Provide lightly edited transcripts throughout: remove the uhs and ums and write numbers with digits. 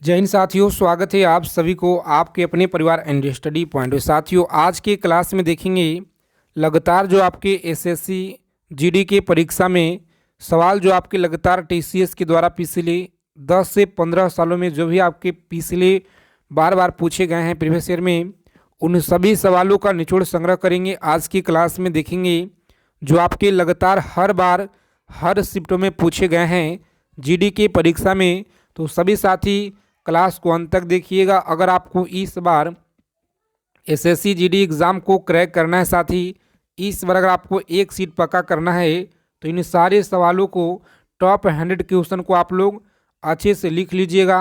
जय हिंद साथियों, स्वागत है आप सभी को आपके अपने परिवार एंड स्टडी पॉइंट। साथियों, आज के क्लास में देखेंगे लगातार जो आपके एसएससी जीडी के परीक्षा में सवाल जो आपके लगातार टीसीएस के द्वारा पिछले 10 से 15 सालों में जो भी आपके पिछले बार बार पूछे गए हैं प्रीवियस ईयर में, उन सभी सवालों का निचोड़ संग्रह करेंगे। आज की क्लास में देखेंगे जो आपके लगातार हर बार हर शिफ्टों में पूछे गए हैं जीडी के परीक्षा में, तो सभी साथी क्लास को अंत तक देखिएगा। अगर आपको इस बार एसएससी जीडी एग्ज़ाम को क्रैक करना है साथी, इस बार अगर आपको एक सीट पक्का करना है तो इन सारे सवालों को टॉप 100 क्वेश्चन को आप लोग अच्छे से लिख लीजिएगा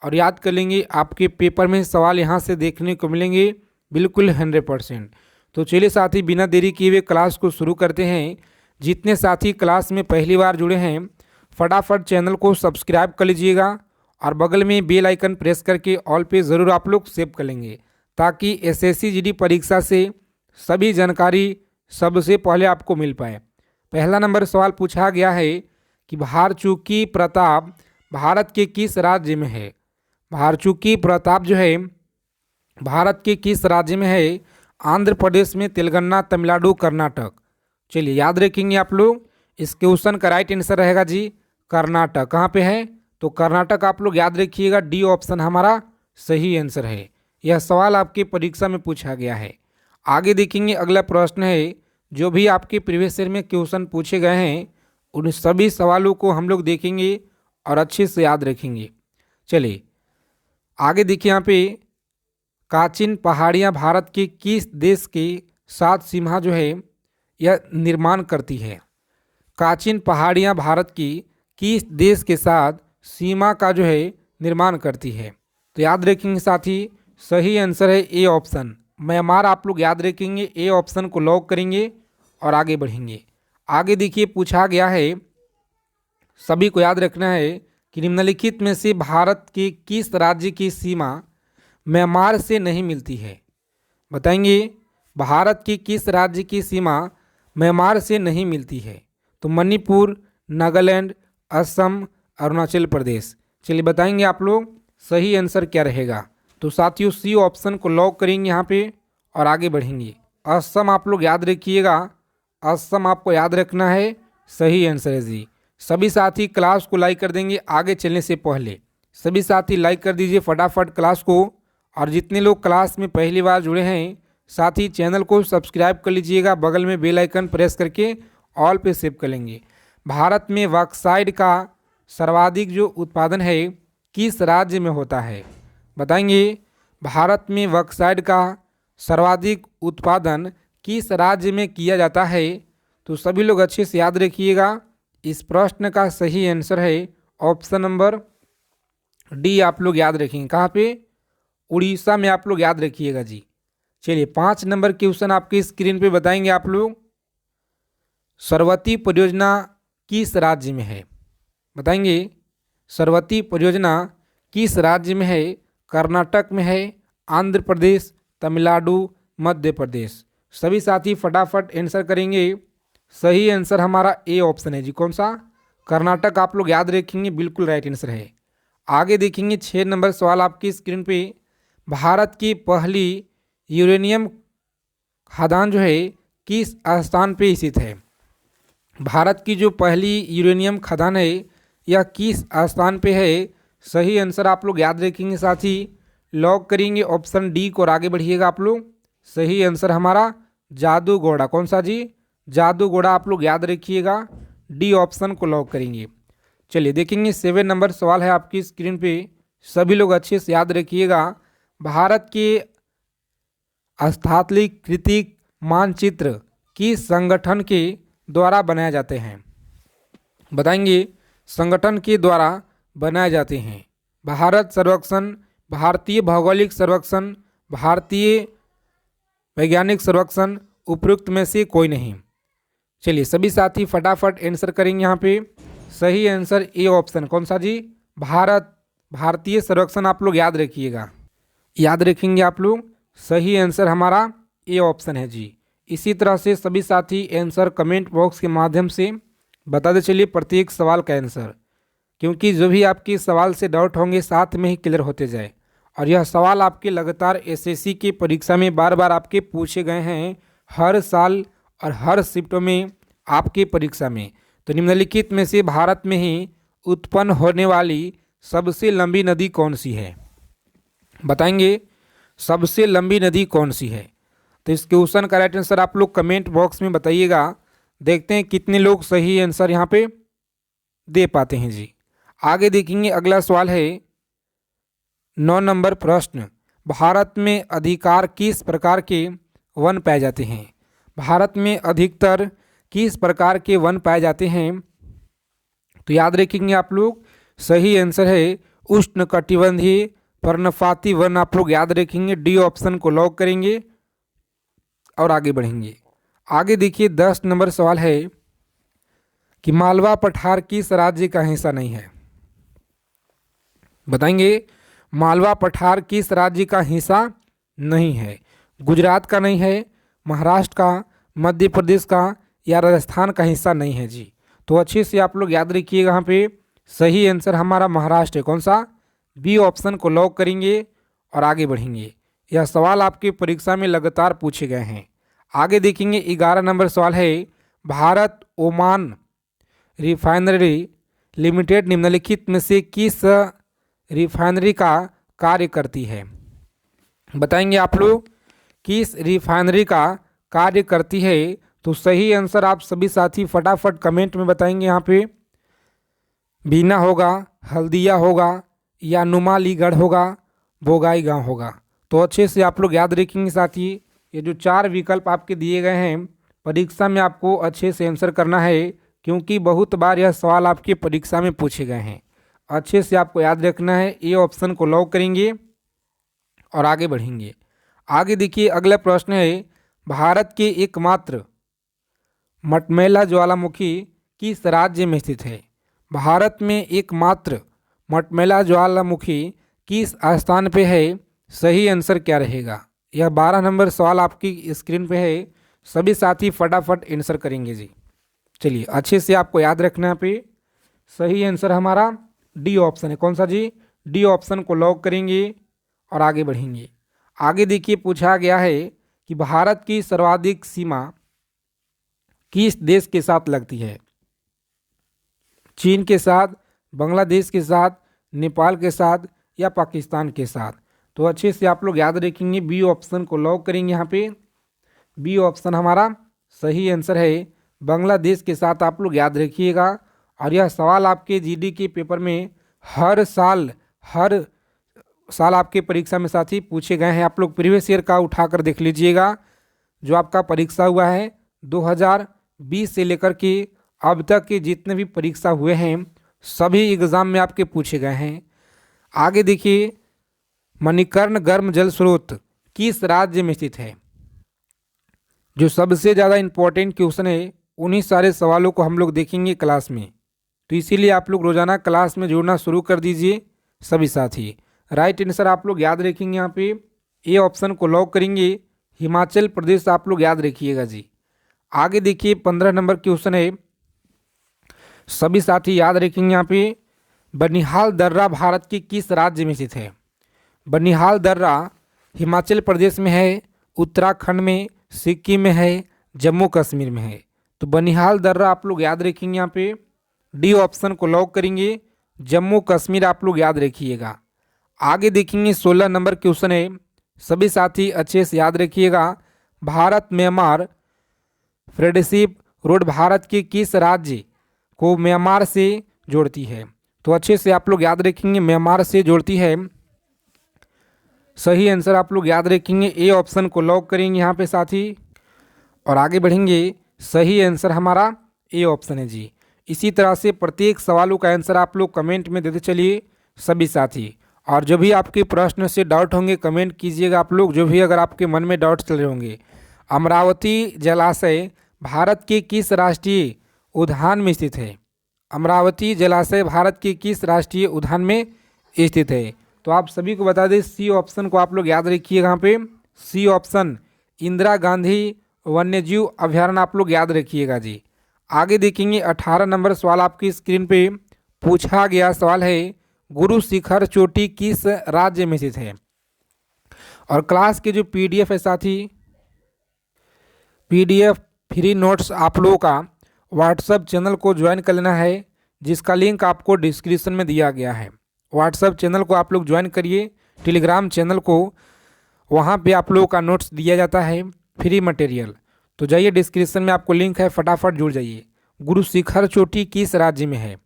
और याद कर लेंगे। आपके पेपर में सवाल यहाँ से देखने को मिलेंगे बिल्कुल 100%। तो चलिए साथी, बिना देरी किए हुए क्लास को शुरू करते हैं। जितने साथी क्लास में पहली बार जुड़े हैं फटाफट चैनल को सब्सक्राइब कर लीजिएगा और बगल में बेल आइकन प्रेस करके ऑल पे ज़रूर आप लोग सेव कर लेंगे, ताकि एसएससी जीडी परीक्षा से सभी जानकारी सबसे पहले आपको मिल पाए। पहला नंबर सवाल पूछा गया है कि भारचूकी प्रताप भारत के किस राज्य में है। भारचूकी प्रताप जो है भारत के किस राज्य में है? आंध्र प्रदेश में, तेलंगाना, तमिलनाडु, कर्नाटक। चलिए याद रखेंगे आप लोग। इस क्वेश्चन का राइट आंसर रहेगा जी कर्नाटक। कहाँ पे है? तो कर्नाटक आप लोग याद रखिएगा, डी ऑप्शन हमारा सही आंसर है। यह सवाल आपके परीक्षा में पूछा गया है। आगे देखेंगे, अगला प्रश्न है जो भी आपके प्रीवियस ईयर में क्वेश्चन पूछे गए हैं उन सभी सवालों को हम लोग देखेंगे और अच्छे से याद रखेंगे। चलिए आगे देखिए, यहाँ पे काचिन पहाड़ियाँ भारत के किस देश के साथ सीमा जो है यह निर्माण करती है? काचिन पहाड़ियाँ भारत की किस देश के साथ सीमा का जो है निर्माण करती है? तो याद रखेंगे साथी, सही आंसर है ए ऑप्शन म्यांमार। आप लोग याद रखेंगे, ए ऑप्शन को लॉक करेंगे और आगे बढ़ेंगे। आगे देखिए, पूछा गया है, सभी को याद रखना है कि निम्नलिखित में से भारत के किस राज्य की सीमा म्यांमार से नहीं मिलती है? बताएंगे, भारत की किस राज्य की सीमा म्यांमार से नहीं मिलती है? तो मणिपुर, नागालैंड, असम, अरुणाचल प्रदेश। चलिए बताएंगे आप लोग सही आंसर क्या रहेगा। तो साथियों, सी ऑप्शन को लॉक करेंगे यहाँ पे और आगे बढ़ेंगे। असम आप लोग याद रखिएगा, असम आपको याद रखना है, सही आंसर है जी। सभी साथी क्लास को लाइक कर देंगे आगे चलने से पहले। सभी साथी लाइक कर दीजिए फटाफट क्लास को, और जितने लोग क्लास में पहली बार जुड़े हैं साथी चैनल को सब्सक्राइब कर लीजिएगा, बगल में बेल आइकन प्रेस करके ऑल पे सेव कर लेंगे। भारत में बॉक्साइट का सर्वाधिक जो उत्पादन है किस राज्य में होता है? बताएंगे, भारत में बॉक्साइट का सर्वाधिक उत्पादन किस राज्य में किया जाता है? तो सभी लोग अच्छे से याद रखिएगा। इस प्रश्न का सही आंसर है ऑप्शन नंबर डी। आप लोग याद रखेंगे, कहाँ पे? उड़ीसा में आप लोग याद रखिएगा जी। चलिए 5 नंबर क्वेश्चन आपके स्क्रीन पे बताएंगे आप लोग। सरवती परियोजना किस राज्य में है? बताएंगे, सरवती परियोजना किस राज्य में है? कर्नाटक में है, आंध्र प्रदेश, तमिलनाडु, मध्य प्रदेश। सभी साथी फटाफट आंसर करेंगे। सही आंसर हमारा ए ऑप्शन है जी। कौन सा? कर्नाटक। आप लोग याद रखेंगे, बिल्कुल राइट आंसर है। आगे देखेंगे 6 नंबर सवाल आपकी स्क्रीन पे। भारत की पहली यूरेनियम खदान जो है किस स्थान पे स्थित है? भारत की जो पहली यूरेनियम खदान है यह किस स्थान पे है? सही आंसर आप लोग याद रखेंगे साथी, लॉक करेंगे ऑप्शन डी को और आगे बढ़िएगा आप लोग। सही आंसर हमारा जादूगोड़ा। कौन सा जी? जादूगोड़ा। आप लोग याद रखिएगा, डी ऑप्शन को लॉक करेंगे। चलिए देखेंगे 7 नंबर सवाल है आपकी स्क्रीन पे। सभी लोग अच्छे से याद रखिएगा। भारत के स्थानीयकृत मानचित्र किस संगठन के द्वारा बनाए जाते हैं? बताएंगे, संगठन के द्वारा बनाए जाते हैं। भारत सर्वेक्षण, भारतीय भौगोलिक सर्वेक्षण, भारतीय वैज्ञानिक सर्वेक्षण, उपयुक्त में से कोई नहीं। चलिए सभी साथी फटाफट आंसर करेंगे यहाँ पे। सही आंसर ए ऑप्शन। कौन सा जी? भारतीय सर्वेक्षण। आप लोग याद रखिएगा, याद रखेंगे आप लोग। सही आंसर हमारा ए ऑप्शन है जी। इसी तरह से सभी साथी आंसर कमेंट बॉक्स के माध्यम से बताते चलिए प्रत्येक सवाल का आंसर। क्योंकि जो भी आपके सवाल से डाउट होंगे साथ में ही क्लियर होते जाए। और यह सवाल आपके लगातार एसएससी की परीक्षा में बार बार आपके पूछे गए हैं, हर साल और हर शिफ्टों में आपके परीक्षा में। तो निम्नलिखित में से भारत में ही उत्पन्न होने वाली सबसे लंबी नदी कौन सी है? बताएंगे सबसे लंबी नदी कौन सी है? तो इस क्वेश्चन का राइट आंसर आप लोग कमेंट बॉक्स में बताइएगा। देखते हैं कितने लोग सही आंसर यहाँ पे दे पाते हैं जी। आगे देखेंगे, अगला सवाल है 9 नंबर प्रश्न, भारत में अधिकार किस प्रकार के वन पाए जाते हैं? भारत में अधिकतर किस प्रकार के वन पाए जाते हैं? तो याद रखेंगे आप लोग, सही आंसर है उष्णकटिबंधीय पर्णपाती वन। आप लोग याद रखेंगे, डी ऑप्शन को लॉक करेंगे और आगे बढ़ेंगे। आगे देखिए 10 नंबर सवाल है कि मालवा पठार किस राज्य का हिस्सा नहीं है? बताएंगे मालवा पठार किस राज्य का हिस्सा नहीं है? गुजरात का नहीं है, महाराष्ट्र का, मध्य प्रदेश का या राजस्थान का हिस्सा नहीं है जी। तो अच्छे से आप लोग याद रखिएगा, यहाँ पे सही आंसर हमारा महाराष्ट्र है। कौन सा? बी ऑप्शन को लॉक करेंगे और आगे बढ़ेंगे। यह सवाल आपके परीक्षा में लगातार पूछे गए हैं। आगे देखेंगे 11 नंबर सवाल है, भारत ओमान रिफाइनरी लिमिटेड निम्नलिखित में से किस रिफाइनरी का कार्य करती है? बताएंगे आप लोग किस रिफाइनरी का कार्य करती है? तो सही आंसर आप सभी साथी फटाफट कमेंट में बताएंगे। यहाँ पे बीना होगा, हल्दिया होगा या नुमालीगढ़ होगा, बोगाईगांव होगा। तो अच्छे से आप लोग याद रखेंगे साथी, ये जो 4 विकल्प आपके दिए गए हैं परीक्षा में आपको अच्छे से आंसर करना है, क्योंकि बहुत बार यह सवाल आपके परीक्षा में पूछे गए हैं। अच्छे से आपको याद रखना है। ए ऑप्शन को लॉक करेंगे और आगे बढ़ेंगे। आगे देखिए अगला प्रश्न है, भारत के एकमात्र मटमैला ज्वालामुखी किस राज्य में स्थित है? भारत में एकमात्र मटमैला ज्वालामुखी किस स्थान पे है? सही आंसर क्या रहेगा? यह 12 नंबर सवाल आपकी स्क्रीन पे है, सभी साथी फटाफट आंसर करेंगे जी। चलिए अच्छे से आपको याद रखना पे सही आंसर हमारा डी ऑप्शन है। कौन सा जी? डी ऑप्शन को लॉक करेंगे और आगे बढ़ेंगे। आगे देखिए पूछा गया है कि भारत की सर्वाधिक सीमा किस देश के साथ लगती है? चीन के साथ, बांग्लादेश के साथ, नेपाल के साथ या पाकिस्तान के साथ? तो अच्छे से आप लोग याद रखेंगे, बी ऑप्शन को लॉक करेंगे। यहाँ पे बी ऑप्शन हमारा सही आंसर है, बांग्लादेश के साथ आप लोग याद रखिएगा। और यह सवाल आपके जीडी के पेपर में हर साल आपके परीक्षा में साथी पूछे गए हैं। आप लोग प्रीवियस ईयर का उठाकर देख लीजिएगा, जो आपका परीक्षा हुआ है 2020 से लेकर के अब तक के जितने भी परीक्षा हुए हैं सभी एग्ज़ाम में आपके पूछे गए हैं। आगे देखिए, मणिकर्ण गर्म जल स्रोत किस राज्य में स्थित है? जो सबसे ज़्यादा इम्पोर्टेंट क्वेश्चन है, उन्हीं सारे सवालों को हम लोग देखेंगे क्लास में, तो इसीलिए आप लोग रोजाना क्लास में जुड़ना शुरू कर दीजिए सभी साथी। राइट आंसर आप लोग याद रखेंगे, यहाँ पे ए ऑप्शन को लॉक करेंगे, हिमाचल प्रदेश आप लोग याद रखिएगा जी। आगे देखिए 15 नंबर क्वेश्चन है, सभी साथी याद रखेंगे। यहाँ पे बनिहाल दर्रा भारत के किस राज्य में स्थित है? बनिहाल दर्रा हिमाचल प्रदेश में है, उत्तराखंड में, सिक्किम में है, जम्मू कश्मीर में है। तो बनिहाल दर्रा आप लोग याद रखेंगे, यहाँ पे डी ऑप्शन को लॉक करेंगे, जम्मू कश्मीर आप लोग याद रखिएगा। आगे देखेंगे 16 नंबर क्वेश्चन है, सभी साथी अच्छे से याद रखिएगा। Bharat Myanmar friendship road Bharat के किस राज्य को म्यांमार से जोड़ती है? तो अच्छे से आप लोग याद रखेंगे, म्यांमार से जोड़ती है। सही आंसर आप लोग याद रखेंगे, ए ऑप्शन को लॉक करेंगे यहाँ पे साथी और आगे बढ़ेंगे। सही आंसर हमारा ए ऑप्शन है जी। इसी तरह से प्रत्येक सवालों का आंसर आप लोग कमेंट में देते चलिए सभी साथी। और जो भी आपके प्रश्न से डाउट होंगे कमेंट कीजिएगा आप लोग, जो भी अगर आपके मन में डाउट चल रहे होंगे। अमरावती जलाशय भारत के किस राष्ट्रीय उद्यान में स्थित है? अमरावती जलाशय भारत के किस राष्ट्रीय उद्यान में स्थित है? तो आप सभी को बता दें, सी ऑप्शन को आप लोग याद रखिएगा। यहाँ पे सी ऑप्शन इंदिरा गांधी वन्यजीव अभ्यारण्य आप लोग याद रखिएगा जी। आगे देखेंगे 18 नंबर सवाल आपकी स्क्रीन पे पूछा गया सवाल है गुरु शिखर चोटी किस राज्य में स्थित है। और क्लास के जो पीडीएफ है साथी, पीडीएफ फ्री नोट्स आप लोगों का व्हाट्सएप चैनल को ज्वाइन कर लेना है, जिसका लिंक आपको डिस्क्रिप्शन में दिया गया है। व्हाट्सएप चैनल को आप लोग ज्वाइन करिए, टेलीग्राम चैनल को, वहाँ पे आप लोगों का नोट्स दिया जाता है फ्री मटेरियल। तो जाइए, डिस्क्रिप्शन में आपको लिंक है, फटाफट जुड़ जाइए। गुरु शिखर चोटी किस राज्य में है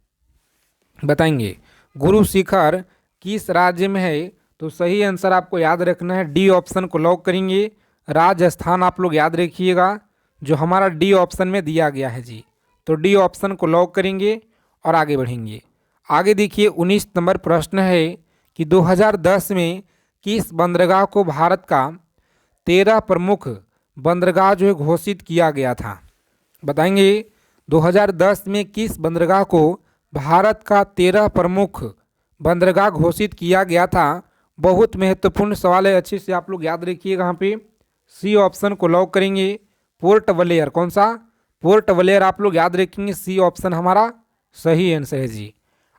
बताएंगे। गुरु शिखर किस राज्य में है, तो सही आंसर आपको याद रखना है, डी ऑप्शन को लॉक करेंगे। राजस्थान आप लोग याद रखिएगा, जो हमारा डी ऑप्शन में दिया गया है जी। तो डी ऑप्शन को लॉक करेंगे और आगे बढ़ेंगे। आगे देखिए 19 नंबर प्रश्न है कि 2010 में किस बंदरगाह को भारत का 13 प्रमुख बंदरगाह जो है घोषित किया गया था। बताएंगे 2010 में किस बंदरगाह को भारत का 13 प्रमुख बंदरगाह घोषित किया गया था। बहुत महत्वपूर्ण सवाल है, अच्छे से आप लोग याद रखिएगा। यहाँ पे सी ऑप्शन को लॉक करेंगे, पोर्ट ब्लेयर। कौन सा? पोर्ट ब्लेयर आप लोग याद रखेंगे, सी ऑप्शन हमारा सही आंसर है जी।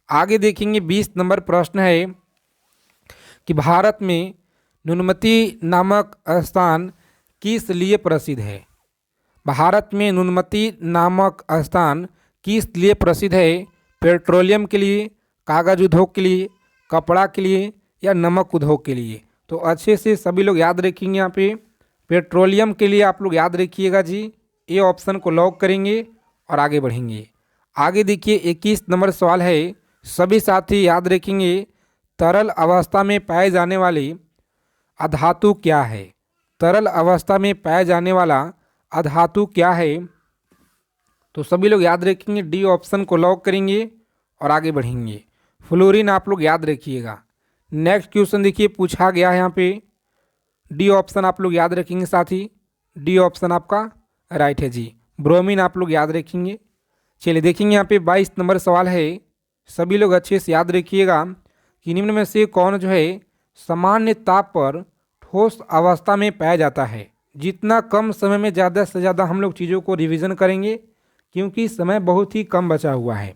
आगे देखेंगे 20 नंबर प्रश्न है कि भारत में नुनमती नामक स्थान किस लिए प्रसिद्ध है। भारत में नुनमती नामक स्थान किस लिए प्रसिद्ध है? पेट्रोलियम के लिए, कागज उद्योग के लिए, कपड़ा के लिए या नमक उद्योग के लिए। तो अच्छे से सभी लोग याद रखेंगे। यहाँ पे पेट्रोलियम के लिए आप लोग याद रखिएगा जी, ए ऑप्शन को लॉक करेंगे और आगे बढ़ेंगे। आगे देखिए 21 नंबर सवाल है, सभी साथी याद रखेंगे, तरल अवस्था में पाए जाने वाली अधातु क्या है। तरल अवस्था में पाया जाने वाला अधातु क्या है? तो सभी लोग याद रखेंगे, डी ऑप्शन को लॉक करेंगे और आगे बढ़ेंगे। फ्लोरीन आप लोग याद रखिएगा। नेक्स्ट क्वेश्चन देखिए पूछा गया है यहाँ पे, डी ऑप्शन आप लोग याद रखेंगे साथी, डी ऑप्शन आपका राइट है जी। ब्रोमीन आप लोग याद रखेंगे। चलिए देखेंगे यहाँ पे 22 नंबर सवाल है, सभी लोग अच्छे से याद रखिएगा कि निम्न में से कौन जो है सामान्य ताप पर ठोस अवस्था में पाया जाता है। जितना कम समय में ज़्यादा से ज़्यादा हम लोग चीज़ों को रिवीजन करेंगे, क्योंकि समय बहुत ही कम बचा हुआ है।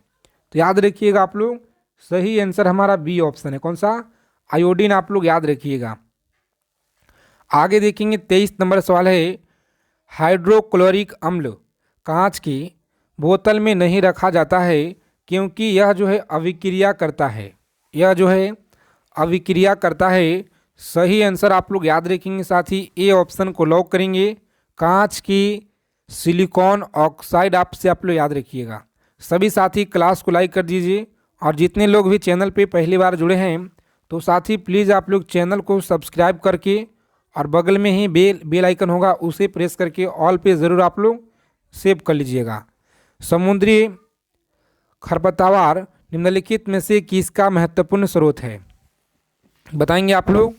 तो याद रखिएगा आप लोग, सही आंसर हमारा बी ऑप्शन है। कौन सा? आयोडीन आप लोग याद रखिएगा। आगे देखेंगे 23 नंबर सवाल है, हाइड्रोक्लोरिक अम्ल कांच की बोतल में नहीं रखा जाता है क्योंकि यह जो है अभिक्रिया करता है। यह जो है अभिक्रिया करता है। सही आंसर आप लोग याद रखेंगे साथी, ए ऑप्शन को लॉक करेंगे। कांच की सिलिकॉन ऑक्साइड आपसे आप लोग याद रखिएगा। सभी साथी क्लास को लाइक कर दीजिए, और जितने लोग भी चैनल पे पहली बार जुड़े हैं तो साथी प्लीज़ आप लोग चैनल को सब्सक्राइब करके और बगल में ही बेल आइकन होगा, उसे प्रेस करके ऑल पे ज़रूर आप लोग सेव कर लीजिएगा। समुद्री खरपतवार निम्नलिखित में से किसका महत्वपूर्ण स्रोत है। बताएंगे आप लोग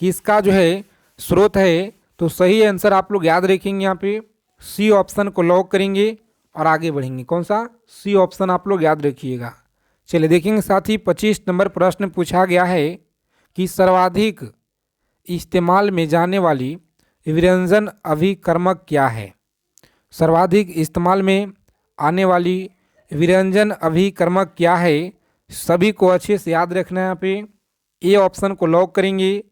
किसका जो है स्रोत है। तो सही आंसर आप लोग याद रखेंगे, यहाँ पे सी ऑप्शन को लॉक करेंगे और आगे बढ़ेंगे। कौन सा? सी ऑप्शन आप लोग याद रखिएगा। चलिए देखेंगे साथी 25 नंबर प्रश्न पूछा गया है कि सर्वाधिक इस्तेमाल में जाने वाली व्यंजन अभिकर्मक क्या है। सर्वाधिक इस्तेमाल में आने वाली व्यंजन अभिकर्मक क्या है? सभी को अच्छे से याद रखना है। यहाँ पे ए ऑप्शन को लॉक करेंगे।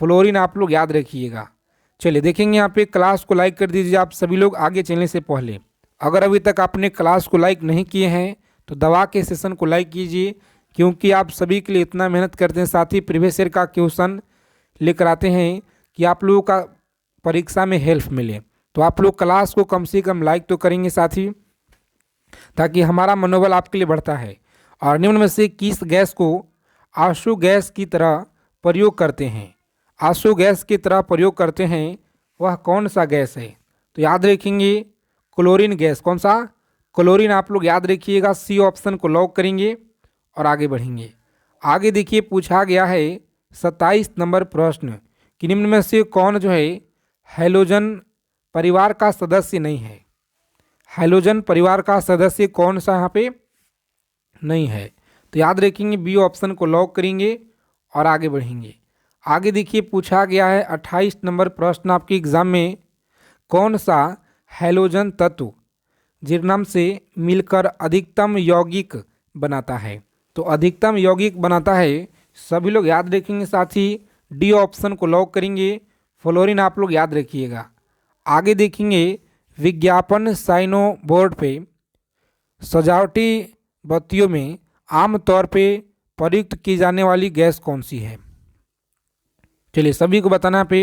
फ्लोरीन आप लोग याद रखिएगा। चलिए देखेंगे यहाँ पे, क्लास को लाइक कर दीजिए आप सभी लोग आगे चलने से पहले। अगर अभी तक आपने क्लास को लाइक नहीं किए हैं तो दबा के सेशन को लाइक कीजिए, क्योंकि आप सभी के लिए इतना मेहनत करते हैं। साथ ही प्रीवियस ईयर का क्वेश्चन लेकर आते हैं कि आप लोगों का परीक्षा में हेल्प मिले। तो आप लोग क्लास को कम से कम लाइक तो करेंगे साथी, ताकि हमारा मनोबल आपके लिए बढ़ता है। और निम्न में से किस गैस को आंसू गैस की तरह प्रयोग करते हैं। आंसू गैस की तरह प्रयोग करते हैं, वह कौन सा गैस है? तो याद रखेंगे क्लोरीन गैस। कौन सा? क्लोरीन आप लोग याद रखिएगा। सी ऑप्शन को लॉक करेंगे और आगे बढ़ेंगे। आगे देखिए पूछा गया है 27 नंबर प्रश्न कि निम्न में से कौन जो है हैलोजन परिवार का सदस्य नहीं है। हैलोजन परिवार का सदस्य कौन सा यहाँ पे नहीं है? तो याद रखेंगे बी ऑप्शन को लॉक करेंगे और आगे बढ़ेंगे। आगे देखिए पूछा गया है 28 नंबर प्रश्न आपके एग्जाम में, कौन सा हैलोजन तत्व जीर्णांश से मिलकर अधिकतम यौगिक बनाता है। तो अधिकतम यौगिक बनाता है, सभी लोग याद रखेंगे। साथ ही डी ऑप्शन को लॉक करेंगे, फ्लोरीन आप लोग याद रखिएगा। आगे देखेंगे विज्ञापन साइनो बोर्ड पे सजावटी बत्तियों में आमतौर पे प्रयुक्त की जाने वाली गैस कौन सी है। चलिए सभी को बताना पे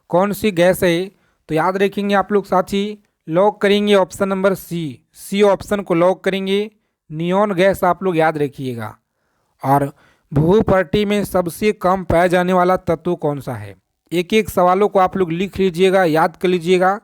कौन सी गैस है, तो याद रखेंगे आप लोग। साथी लॉक करेंगे ऑप्शन नंबर सी ऑप्शन को लॉक करेंगे, नियॉन गैस आप लोग याद रखिएगा। और भूपट्टी में सबसे कम पाया जाने वाला तत्व कौन सा है। एक एक सवालों को आप लोग लिख लीजिएगा, याद कर लीजिएगा,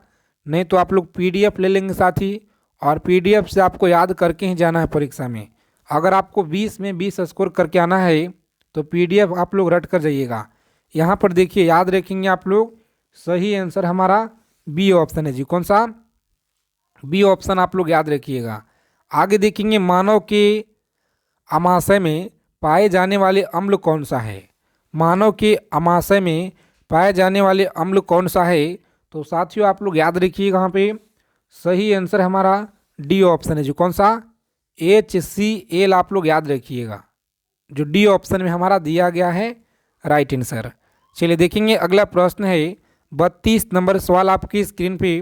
नहीं तो आप लोग पीडीएफ ले लेंगे साथी, और पीडीएफ से आपको याद करके ही जाना है परीक्षा में। अगर आपको 20 में 20 स्कोर करके आना है तो पीडीएफ आप लोग रट कर जाइएगा। यहाँ पर देखिए याद रखेंगे आप लोग, सही आंसर हमारा बी ऑप्शन है जी। कौन सा? बी ऑप्शन आप लोग याद रखिएगा। आगे देखेंगे मानव के आमाशय में पाए जाने वाले अम्ल कौन सा है। मानव के आमाशय में पाए जाने वाले अम्ल कौन सा है, तो साथियों आप लोग याद रखिएगा। यहाँ पे सही आंसर हमारा डी ऑप्शन है जी। कौन सा? HCl आप लोग याद रखिएगा, जो डी ऑप्शन में हमारा दिया गया है राइट आंसर। चलिए देखेंगे अगला प्रश्न है 32 नंबर सवाल आपकी स्क्रीन पे।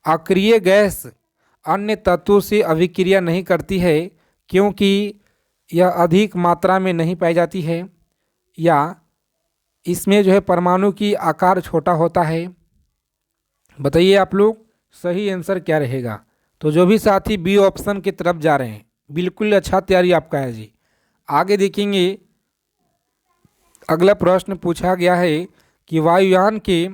अक्रिय गैस अन्य तत्वों से अभिक्रिया नहीं करती है क्योंकि यह अधिक मात्रा में नहीं पाई जाती है, या इसमें जो है परमाणु की आकार छोटा होता है। बताइए आप लोग सही आंसर क्या रहेगा। तो जो भी साथी बी ऑप्शन की तरफ जा रहे हैं, बिल्कुल अच्छा तैयारी आपका है जी। आगे देखेंगे अगला प्रश्न पूछा गया है कि वायुयान के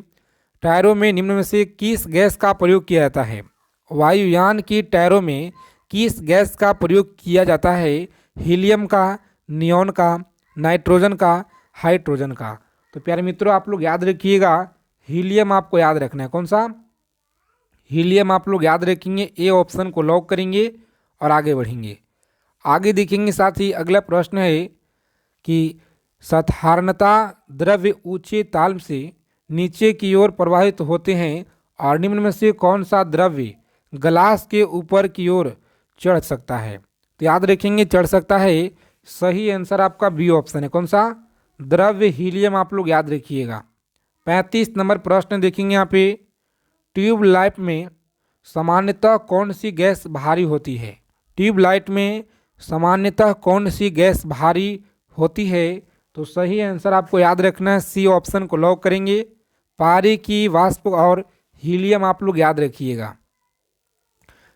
टायरों में निम्न में से किस गैस का प्रयोग किया जाता है। वायुयान की टायरों में किस गैस का प्रयोग किया जाता है। हीलियम का, नियॉन का, नाइट्रोजन का, हाइड्रोजन का। तो प्यारे मित्रों आप लोग याद रखिएगा, हीलियम आपको याद रखना है। कौन सा? हीलियम आप लोग याद रखेंगे। ए ऑप्शन को लॉक करेंगे और आगे बढ़ेंगे। आगे देखेंगे साथ ही अगला प्रश्न है कि साधारणता द्रव्य ऊंचे ताल से नीचे की ओर प्रवाहित होते हैं और निम्न में से कौन सा द्रव्य ग्लास के ऊपर की ओर चढ़ सकता है। तो याद रखेंगे चढ़ सकता है, सही आंसर आपका बी ऑप्शन है। कौन सा? द्रव्य हीलियम आप लोग याद रखिएगा। 35 नंबर प्रश्न देखेंगे यहाँ पे। ट्यूबलाइट में सामान्यतः कौन सी गैस भारी होती है। ट्यूबलाइट में सामान्यतः कौन सी गैस भारी होती है, तो सही आंसर आपको याद रखना है। सी ऑप्शन को लॉक करेंगे। पारे की वाष्प और हीलियम आप लोग याद रखिएगा।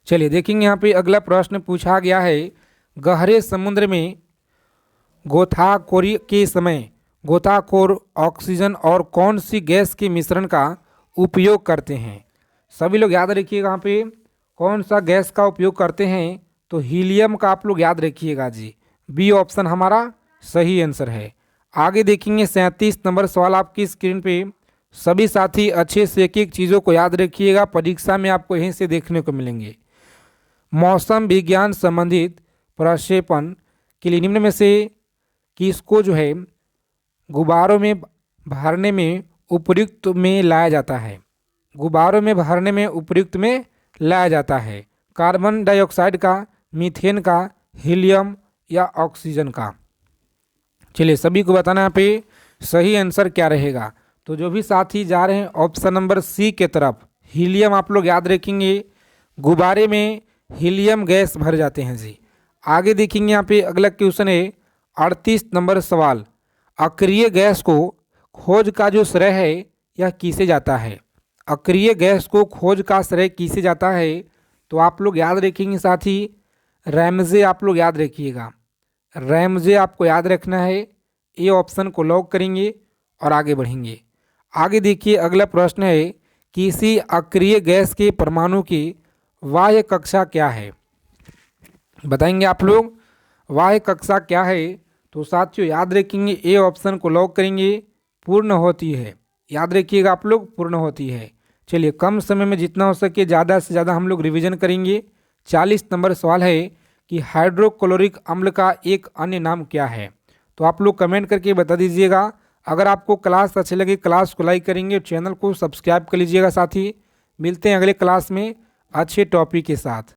चलिए देखेंगे यहाँ पे अगला प्रश्न पूछा गया है। गहरे समुद्र में गोताखोरी के समय गोताखोर ऑक्सीजन और कौन सी गैस के मिश्रण का उपयोग करते हैं। सभी लोग याद रखिएगा यहाँ पे कौन सा गैस का उपयोग करते हैं, तो हीलियम का आप लोग याद रखिएगा जी। बी ऑप्शन हमारा सही आंसर है। आगे देखेंगे 37 नंबर सवाल आपकी स्क्रीन पे। सभी साथी अच्छे से एक एक चीज़ों को याद रखिएगा, परीक्षा में आपको यहीं से देखने को मिलेंगे। मौसम विज्ञान संबंधित प्रक्षेपण के लिए निम्न में से किसको जो है गुब्बारों में भरने में उपयुक्त में लाया जाता है। गुब्बारों में भरने में उपयुक्त में लाया जाता है। कार्बन डाइऑक्साइड का, मीथेन का, हीलियम या ऑक्सीजन का। चलिए सभी को बताना यहाँ पे सही आंसर क्या रहेगा। तो जो भी साथी जा रहे हैं ऑप्शन नंबर सी के तरफ, हीलियम आप लोग याद रखेंगे। गुब्बारे में हीलियम गैस भर जाते हैं जी। आगे देखेंगे यहाँ पे अगला क्वेश्चन है 38 नंबर सवाल। अक्रिय गैस को खोज का जो श्रेय है यह किसे जाता है। अक्रिय गैस को खोज का श्रेय किसे जाता है, तो आप लोग याद रखेंगे साथी रैमजे आप लोग याद रखिएगा। रैमजे आपको याद रखना है। ए ऑप्शन को लॉक करेंगे और आगे बढ़ेंगे। आगे देखिए अगला प्रश्न है किसी अक्रिय गैस के परमाणु की बाह्य कक्षा क्या है। बताएंगे आप लोग बाह्य कक्षा क्या है, तो साथियों याद रखेंगे ए ऑप्शन को लॉक करेंगे। पूर्ण होती है, याद रखिएगा आप लोग, पूर्ण होती है। चलिए कम समय में जितना हो सके ज़्यादा से ज़्यादा हम लोग रिवीजन करेंगे। 40 नंबर सवाल है कि हाइड्रोक्लोरिक अम्ल का एक अन्य नाम क्या है। तो आप लोग कमेंट करके बता दीजिएगा। अगर आपको क्लास अच्छे लगे क्लास को लाइक करेंगे, चैनल को सब्सक्राइब कर लीजिएगा। साथ ही मिलते हैं अगले क्लास में अच्छे टॉपिक के साथ।